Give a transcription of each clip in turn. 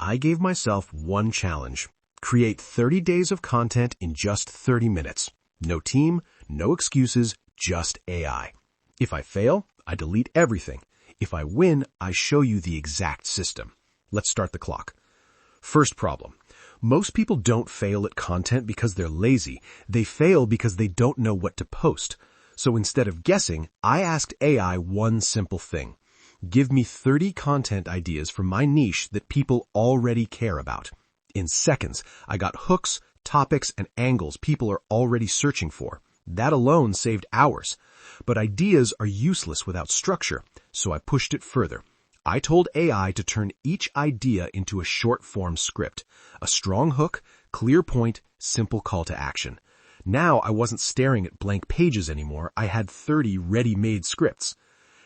I gave myself one challenge. Create 30 days of content in just 30 minutes. No team, no excuses, just AI. If I fail, I delete everything. If I win, I show you the exact system. Let's start the clock. First problem. Most people don't fail at content because they're lazy. They fail because they don't know what to post. So instead of guessing, I asked AI one simple thing. Give me 30 content ideas for my niche that people already care about. In seconds, I got hooks, topics, and angles people are already searching for. That alone saved hours. But ideas are useless without structure, so I pushed it further. I told AI to turn each idea into a short-form script. A strong hook, clear point, simple call to action. Now I wasn't staring at blank pages anymore. I had 30 ready-made scripts.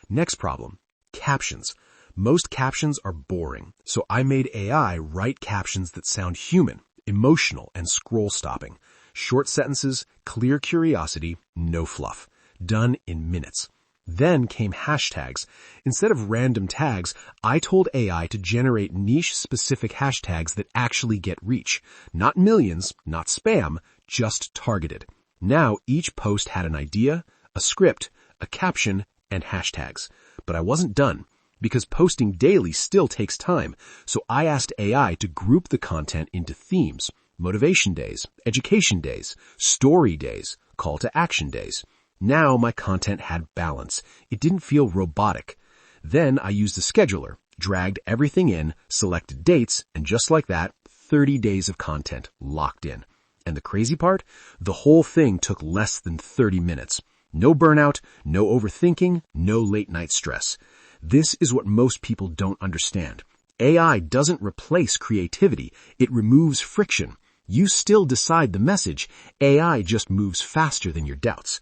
Next problem. Captions. Most captions are boring, so I made AI write captions that sound human, emotional, and scroll-stopping. Short sentences, clear curiosity, no fluff. Done in minutes. Then came hashtags. Instead of random tags, I told AI to generate niche-specific hashtags that actually get reach. Not millions, not spam, just targeted. Now each post had an idea, a script, a caption, and hashtags. But I wasn't done, because posting daily still takes time, so I asked AI to group the content into themes: motivation days, education days, story days, call to action days. Now my content had balance. It didn't feel robotic. Then I used a scheduler, dragged everything in, selected dates, and just like that, 30 days of content locked in. And the crazy part? The whole thing took less than 30 minutes. No burnout, no overthinking, no late night stress. This is what most people don't understand. AI doesn't replace creativity. It removes friction. You still decide the message. AI just moves faster than your doubts.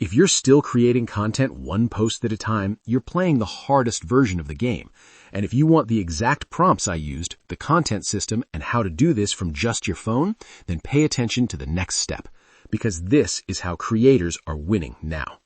If you're still creating content one post at a time, you're playing the hardest version of the game. And if you want the exact prompts I used, the content system, and how to do this from just your phone, then pay attention to the next step. Because this is how creators are winning now.